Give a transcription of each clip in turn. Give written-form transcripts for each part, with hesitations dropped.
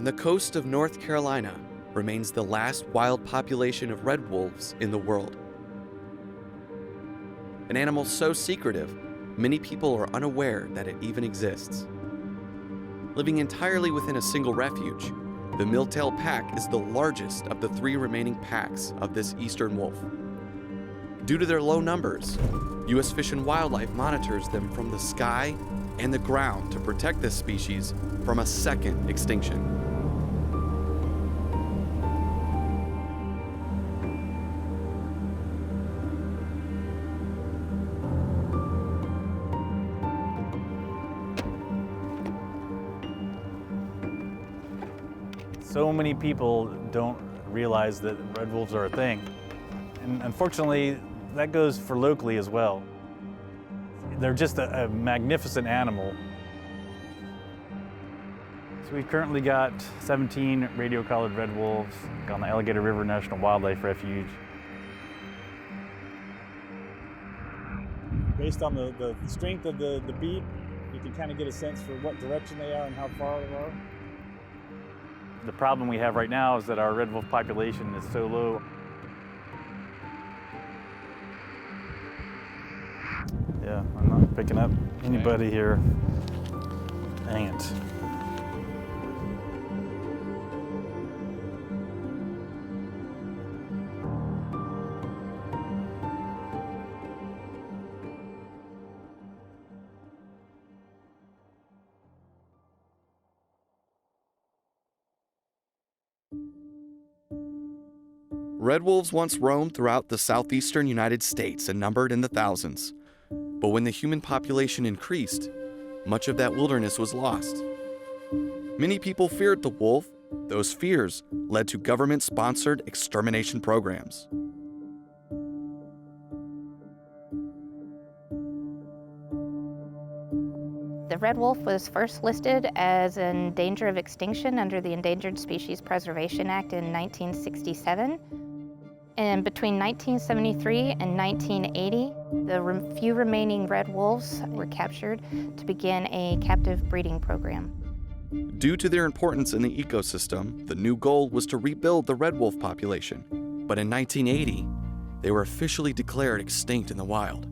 On the coast of North Carolina remains the last wild population of red wolves in the world. An animal so secretive, many people are unaware that it even exists. Living entirely within a single refuge, the Milltail pack is the largest of the 3 remaining packs of this eastern wolf. Due to their low numbers, U.S. Fish and Wildlife monitors them from the sky and the ground to protect this species from a second extinction. So many people don't realize that red wolves are a thing. And unfortunately, that goes for locally as well. They're just a magnificent animal. So we've currently got 17 radio-collared red wolves on the Alligator River National Wildlife Refuge. Based on the strength of the beat, you can kind of get a sense for what direction they are and how far they are. The problem we have right now is that our red wolf population is so low. Yeah, I'm not picking up anybody here. Dang it. Red wolves once roamed throughout the southeastern United States and numbered in the thousands. But when the human population increased, much of that wilderness was lost. Many people feared the wolf. Those fears led to government-sponsored extermination programs. The red wolf was first listed as in danger of extinction under the Endangered Species Preservation Act in 1967. And between 1973 and 1980, the few remaining red wolves were captured to begin a captive breeding program. Due to their importance in the ecosystem, the new goal was to rebuild the red wolf population. But in 1980, they were officially declared extinct in the wild.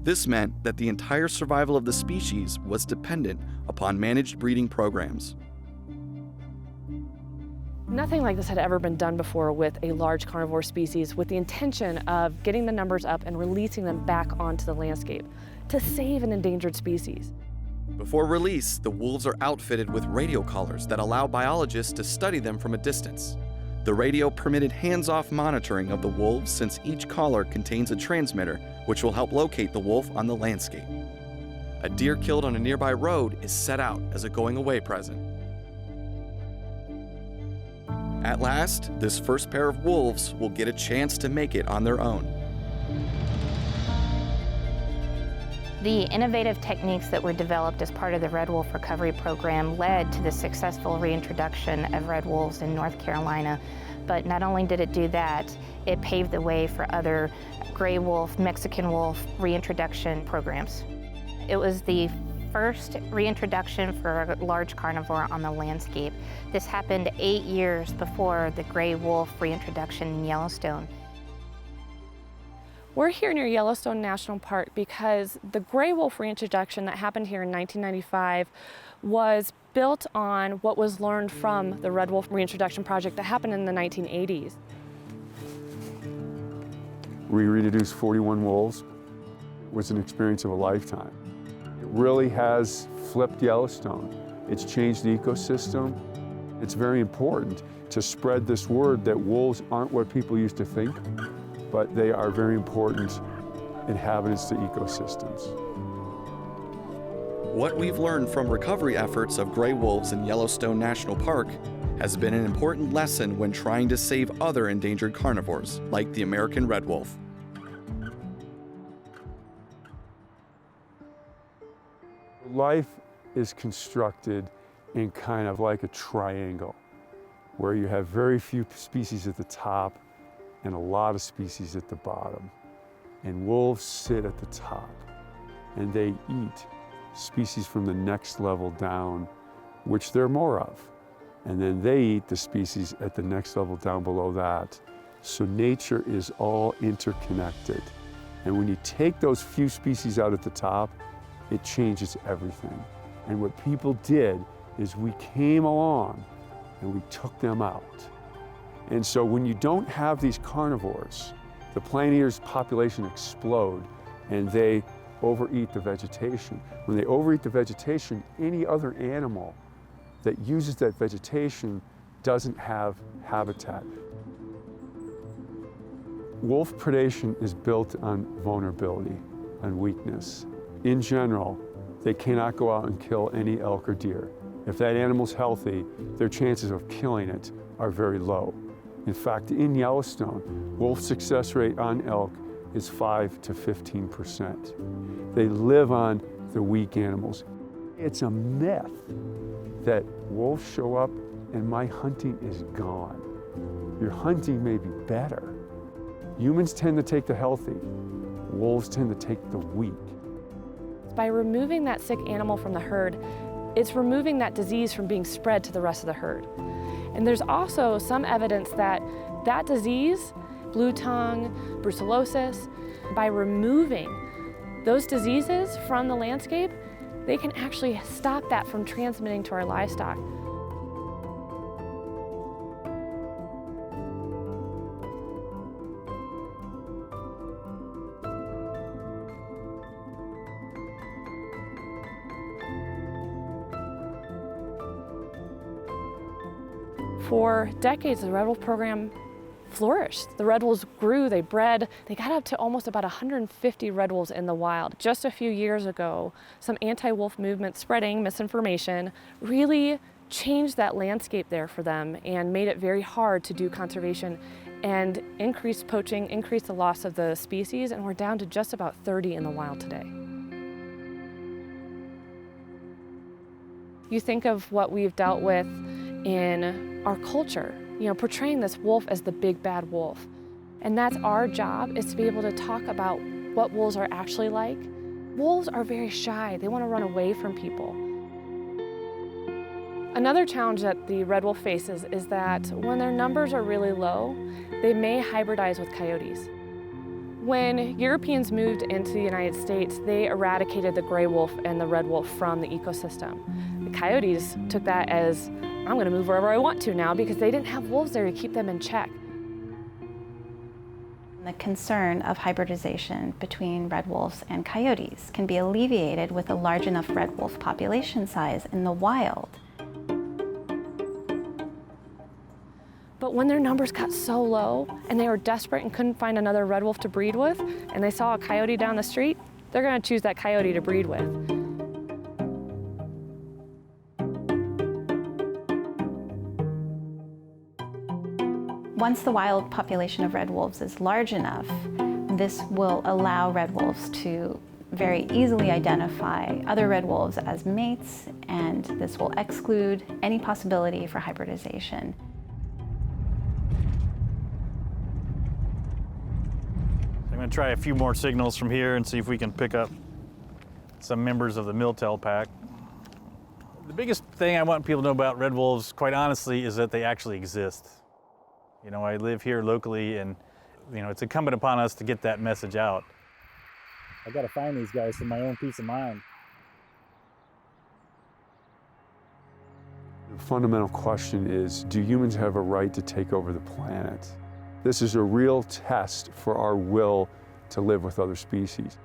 This meant that the entire survival of the species was dependent upon managed breeding programs. Nothing like this had ever been done before with a large carnivore species with the intention of getting the numbers up and releasing them back onto the landscape to save an endangered species. Before release, the wolves are outfitted with radio collars that allow biologists to study them from a distance. The radio permitted hands-off monitoring of the wolves since each collar contains a transmitter which will help locate the wolf on the landscape. A deer killed on a nearby road is set out as a going-away present. At last, this first pair of wolves will get a chance to make it on their own. The innovative techniques that were developed as part of the Red Wolf Recovery Program led to the successful reintroduction of red wolves in North Carolina. But not only did it do that, it paved the way for other gray wolf, Mexican wolf reintroduction programs. It was the first reintroduction for a large carnivore on the landscape. This happened 8 years before the gray wolf reintroduction in Yellowstone. We're here near Yellowstone National Park because the gray wolf reintroduction that happened here in 1995 was built on what was learned from the red wolf reintroduction project that happened in the 1980s. We reintroduced 41 wolves. It was an experience of a lifetime. It really has flipped Yellowstone. It's changed the ecosystem. It's very important to spread this word that wolves aren't what people used to think, but they are very important inhabitants to ecosystems. What we've learned from recovery efforts of gray wolves in Yellowstone National Park has been an important lesson when trying to save other endangered carnivores, like the American red wolf. Life is constructed in kind of like a triangle, where you have very few species at the top and a lot of species at the bottom. And wolves sit at the top, and they eat species from the next level down, which there are more of. and then they eat the species at the next level down below that. So nature is all interconnected. And when you take those few species out at the top, it changes everything. And what people did is we came along and we took them out. And so when you don't have these carnivores, the plant eaters' population explode and they overeat the vegetation. When they overeat the vegetation, any other animal that uses that vegetation doesn't have habitat. Wolf predation is built on vulnerability and weakness. In general, they cannot go out and kill any elk or deer. If that animal's healthy, their chances of killing it are very low. In fact, in Yellowstone, wolf success rate on elk is 5 to 15%. They live on the weak animals. It's a myth that wolves show up and my hunting is gone. Your hunting may be better. Humans tend to take the healthy. Wolves tend to take the weak. By removing that sick animal from the herd, it's removing that disease from being spread to the rest of the herd. And there's also some evidence that that disease, blue tongue, brucellosis, by removing those diseases from the landscape, they can actually stop that from transmitting to our livestock. For decades, the red wolf program flourished. The red wolves grew, they bred, they got up to almost about 150 red wolves in the wild. Just a few years ago, some anti-wolf movement spreading misinformation really changed that landscape there for them and made it very hard to do conservation and increased poaching, increased the loss of the species, and we're down to just about 30 in the wild today. You think of what we've dealt with in our culture, portraying this wolf as the big bad wolf. And that's our job, is to be able to talk about what wolves are actually like. Wolves are very shy. They want to run away from people. Another challenge that the red wolf faces is that when their numbers are really low, they may hybridize with coyotes. When Europeans moved into the United States, they eradicated the gray wolf and the red wolf from the ecosystem. The coyotes took that as, I'm going to move wherever I want to now, because they didn't have wolves there to keep them in check. The concern of hybridization between red wolves and coyotes can be alleviated with a large enough red wolf population size in the wild. But when their numbers got so low and they were desperate and couldn't find another red wolf to breed with, and they saw a coyote down the street, they're going to choose that coyote to breed with. Once the wild population of red wolves is large enough, this will allow red wolves to very easily identify other red wolves as mates, and this will exclude any possibility for hybridization. I'm going to try a few more signals from here and see if we can pick up some members of the milltail pack. The biggest thing I want people to know about red wolves, quite honestly, is that they actually exist. I live here locally, and it's incumbent upon us to get that message out. I got to find these guys for my own peace of mind. The fundamental question is, do humans have a right to take over the planet? This is a real test for our will to live with other species.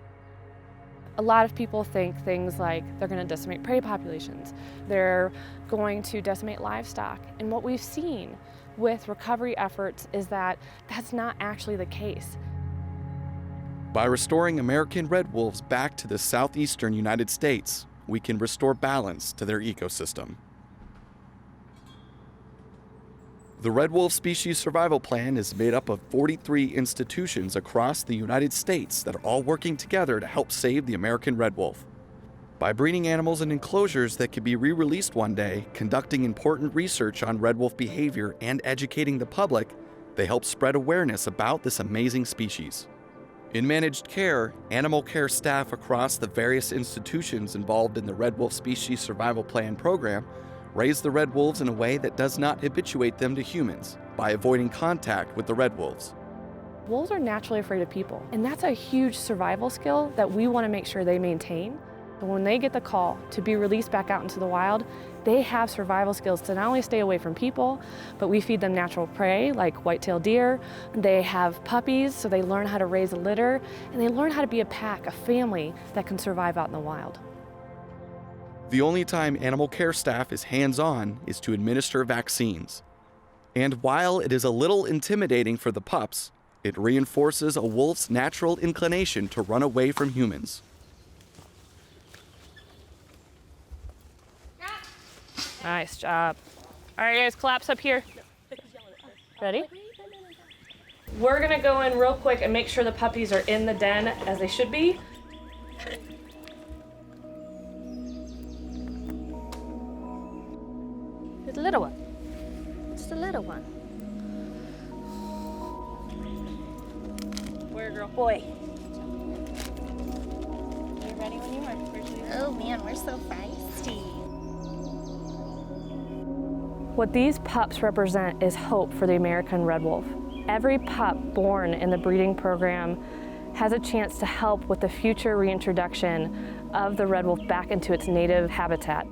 A lot of people think things like they're going to decimate prey populations, they're going to decimate livestock, and what we've seen with recovery efforts is that that's not actually the case. By restoring American red wolves back to the southeastern United States, we can restore balance to their ecosystem. The Red Wolf Species Survival Plan is made up of 43 institutions across the United States that are all working together to help save the American red wolf. By breeding animals in enclosures that could be re-released one day, conducting important research on red wolf behavior, and educating the public, they help spread awareness about this amazing species. In managed care, animal care staff across the various institutions involved in the Red Wolf Species Survival Plan program raise the red wolves in a way that does not habituate them to humans by avoiding contact with the red wolves. Wolves are naturally afraid of people, and that's a huge survival skill that we want to make sure they maintain. And when they get the call to be released back out into the wild, they have survival skills to not only stay away from people, but we feed them natural prey like white-tailed deer. They have puppies, so they learn how to raise a litter, and they learn how to be a pack, a family that can survive out in the wild. The only time animal care staff is hands-on is to administer vaccines. And while it is a little intimidating for the pups, it reinforces a wolf's natural inclination to run away from humans. Nice job. All right, guys, collapse up here. Ready? We're gonna go in real quick and make sure the puppies are in the den as they should be. It's a little one. It's the little one. Boy or girl? Boy. You ready when you are? Oh man, we're so feisty. What these pups represent is hope for the American red wolf. Every pup born in the breeding program has a chance to help with the future reintroduction of the red wolf back into its native habitat.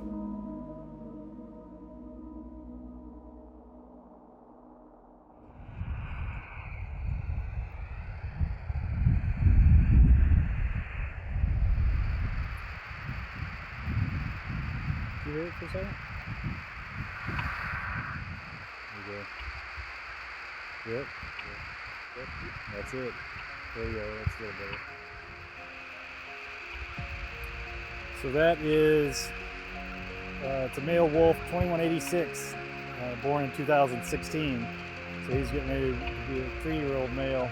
You hear it for a second? There you go. Yep. Yep. That's it. There you go. That's a little better. So that is, it's a male wolf, 2186, born in 2016. So he's getting ready to be a 3-year-old male.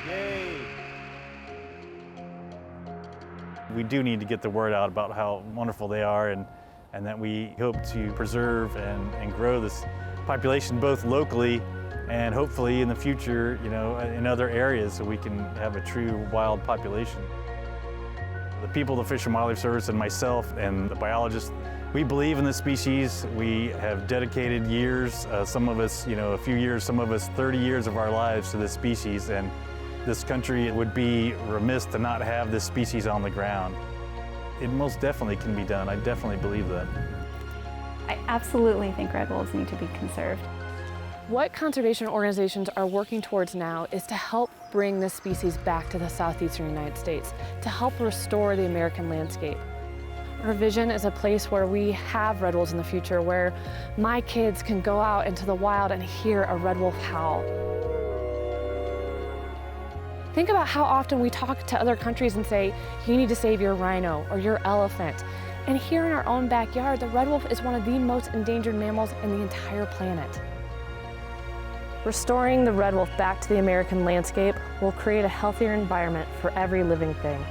Yay! We do need to get the word out about how wonderful they are, and that we hope to preserve and grow this population both locally and hopefully in the future, you know, in other areas, so we can have a true wild population. The people of the Fish and Wildlife Service and myself and the biologists, we believe in this species. We have dedicated years, some of us, you know, a few years, some of us 30 years of our lives to this species, and this country would be remiss to not have this species on the ground. It most definitely can be done. I definitely believe that. I absolutely think red wolves need to be conserved. What conservation organizations are working towards now is to help bring this species back to the southeastern United States, to help restore the American landscape. Our vision is a place where we have red wolves in the future, where my kids can go out into the wild and hear a red wolf howl. Think about how often we talk to other countries and say, you need to save your rhino or your elephant. And here in our own backyard, the red wolf is one of the most endangered mammals in the entire planet. Restoring the red wolf back to the American landscape will create a healthier environment for every living thing.